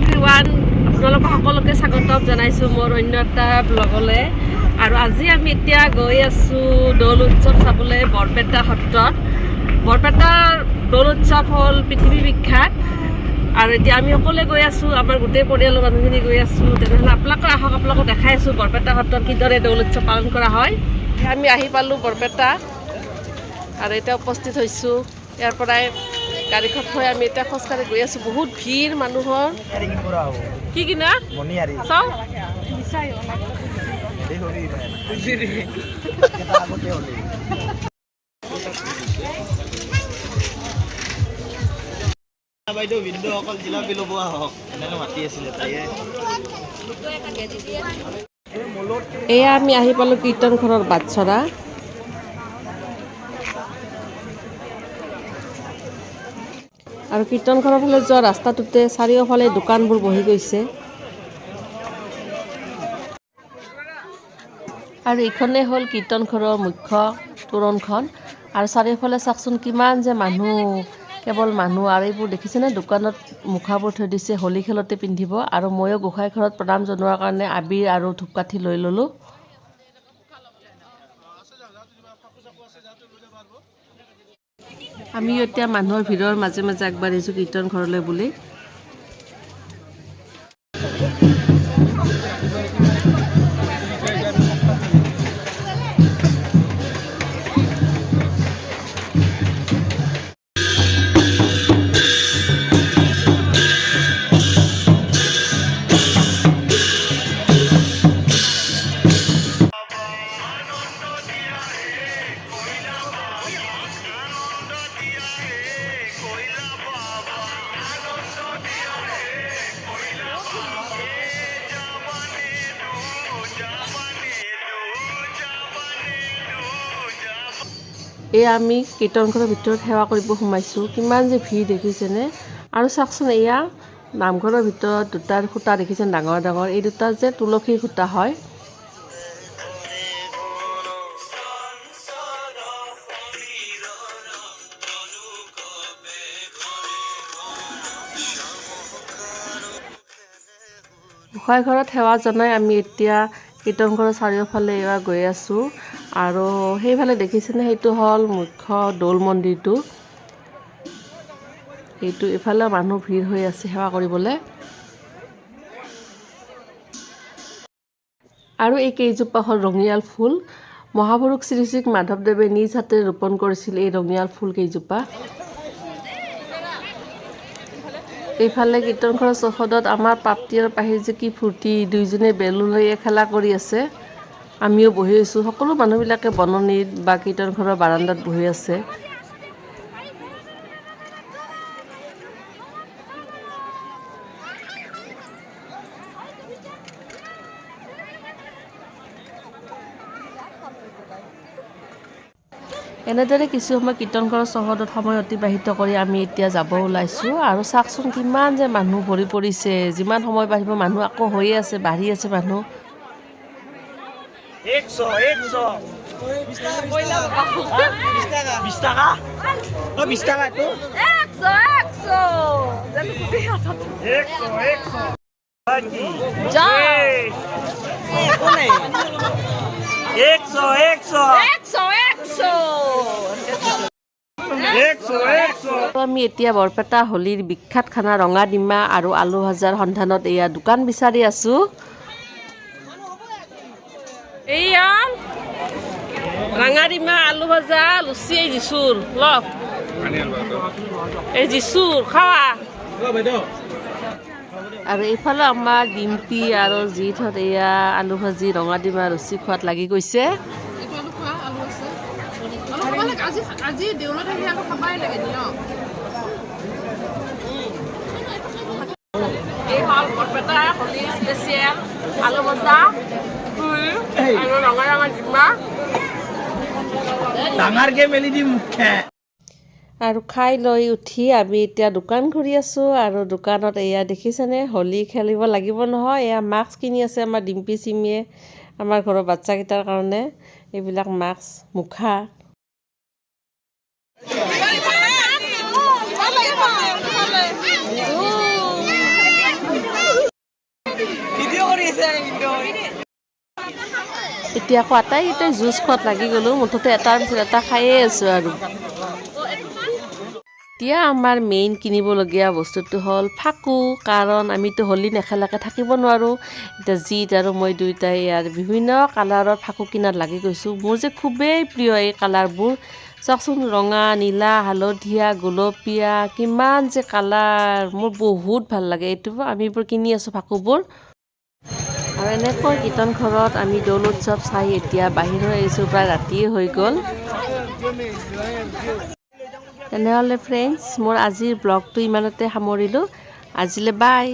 Everyone, আপোনালোকক সকলোকে স্বাগতম জনাইছোঁ মোৰ অন্য এটা ব্লগলৈ। আৰু আজি আমি এতিয়া গৈ আছোঁ দৌল উৎসৱ চাবলৈ বৰপেটা সত্ৰত। বৰপেটাৰ দৌল উৎসৱ হ'ল পৃথিৱী বিখ্যাত, আৰু এতিয়া আমি সকলোৱে গৈ আছোঁ, আমাৰ গোটেই পৰিয়ালৰ মানুহখিনি গৈ আছোঁ। তেনেহ'লে আপোনালোকে আহক, আপোনালোকক দেখাই আছোঁ বৰপেটা সত্ৰত কিদৰে দৌল উৎসৱ পালন কৰা হয়। আমি আহি পালোঁ বৰপেটা, আৰু এতিয়া উপস্থিত হৈছোঁ। ইয়াৰ পৰাই গাড়ীখন থৈ আমি এতিয়া খোজকাঢ়ি গৈ আছোঁ। বহুত ভিৰ মানুহৰ। কি কিনা চাওঁ বাইদেউ বিন্দুসকল জিলাপি ল'ব আহক, এনেকৈ মাতি আছিলে তাইয়ে। এয়া আমি আহি পালোঁ কীৰ্তন ঘৰৰ বাটচৰা। আৰু কীৰ্তন ঘৰৰ ফালে যোৱা ৰাস্তাটোতে চাৰিওফালে দোকানবোৰ বহি গৈছে। আৰু এইখনেই হ'ল কীৰ্তন ঘৰৰ মুখ্য তোৰণখন। আৰু চাৰিওফালে চাওকচোন কিমান যে মানুহ, কেৱল মানুহ। আৰু এইবোৰ দেখিছেনে, দোকানত মুখাবোৰ থৈ দিছে হোলী খেলতে পিন্ধিব। আৰু ময়ো গোঁসাই ঘৰত প্ৰণাম জনোৱাৰ কাৰণে আবিৰ আৰু ধূপকাঠি লৈ ল'লোঁ। আমি এতিয়া মানুহৰ ভিৰৰ মাজে মাজে আগবাঢ়িছোঁ কীৰ্তন ঘৰলৈ বুলি। এয়া আমি কীৰ্তনঘৰৰ ভিতৰত সেৱা কৰিব সোমাইছোঁ। কিমান যে ভিৰ দেখিছেনে। আৰু চাওকচোন, এয়া নামঘৰৰ ভিতৰত দুটা খুঁটা দেখিছেনে, ডাঙৰ ডাঙৰ। এই দুটা যে তুলসীৰ খুঁটা হয়। গোঁসাই ঘৰত সেৱা জনাই আমি এতিয়া কীৰ্তন ঘৰৰ চাৰিওফালে এয়া গৈ আছোঁ। আৰু সেইফালে দেখিছেনে, সেইটো হ'ল মুখ্য দৌল মন্দিৰটো। সেইটো ইফালে মানুহ ভিৰ হৈ আছে সেৱা কৰিবলৈ। আৰু এই কেইজোপা হ'ল ৰঙিয়াল ফুল। মহাপুৰুষ শ্ৰী শ্ৰী মাধৱদেৱে নিজ হাতে ৰোপণ কৰিছিল এই ৰঙিয়াল ফুল কেইজোপা। এইফালে কীৰ্তন ঘৰৰ চৌহদত আমাৰ প্ৰাপ্তি আৰু পাহিৰ যে কি ফূৰ্তি, দুইজনে বেলুন লৈ খেলা কৰি আছে। আমিও বহি আছোঁ। সকলো মানুহবিলাকে বননিত বা কীৰ্তন ঘৰৰ বাৰাণ্ডাত বহি আছে। এনেদৰে কিছু সময় কীৰ্তন ঘৰৰ চৌহদত সময় অতিবাহিত কৰি আমি এতিয়া যাব ওলাইছোঁ। আৰু চাওকচোন কিমান যে মানুহ ভৰি পৰিছে। যিমান সময় বাঢ়িব মানুহ আকৌ হৈয়ে আছে, বাঢ়ি আছে মানুহ। 100 আমি এতিয়া বৰপেটা হোলীৰ বিখ্যাত খানা ৰঙা ডিমা আৰু আলু ভাজাৰ সন্ধানত এয়া দোকান বিচাৰি আছোঁ। এইয়া ৰঙা ডিমা, আলু ভাজা, লুচি, এই জিচুৰ লওক, এই জিচুৰ খাৱা। আৰু এইফালে আমাৰ ডিম্পি আৰু জিহঁত এয়া আলু ভাজি, ৰঙা ডিমা, লুচি খোৱাত লাগি গৈছে। এই হ'ল বৰপেটা হোলী স্পেচিয়েল আলু ভাজা আৰু ৰঙা ৰঙা ডিমা। ডাঙৰকে মেলি দিম মুখে। আৰু খাই লৈ উঠি আমি এতিয়া দোকান ঘূৰি আছোঁ। আৰু দোকানত এয়া দেখিছেনে, হোলী খেলিব লাগিব নহয়। এয়া মাস্ক কিনি আছে আমাৰ ডিম্পি চিমিয়ে, আমাৰ ঘৰৰ বাচ্চাকেইটাৰ কাৰণে এইবিলাক মাস্ক, মুখা। এতিয়া আকৌ আটাইকেইটাই জুচ খোৱাত লাগি গ'লোঁ মুঠতে এটাৰ পিছত এটা খায়ে আছোঁ আৰু এতিয়া আমাৰ মেইন কিনিবলগীয়া বস্তুটো হ'ল ফাকু কাৰণ আমিতো হোলী নেখেলাকৈ থাকিব নোৱাৰোঁ এতিয়া জিত আৰু মই দুয়োটাই ইয়াৰ বিভিন্ন কালাৰৰ ফাকু কিনাত লাগি গৈছোঁ মোৰ যে খুবেই প্ৰিয় এই কালাৰবোৰ চাওকচোন ৰঙা নীলা হালধীয়া গোলপীয়া কিমান যে কালাৰ মোৰ বহুত ভাল লাগে এইটো আমি এইবোৰ কিনি আছোঁ ফাকুবোৰ আৰু এনেকৈ কীৰ্তন ঘৰত আমি দৌল উৎসৱ চাই এতিয়া বাহিৰ হৈ আহিছোঁ প্ৰায় ৰাতিয়ে হৈ গ'ল তেনেহ'লে ফ্ৰেণ্ডছ মোৰ আজিৰ ব্লগটো ইমানতে সামৰিলোঁ আজিলৈ বাই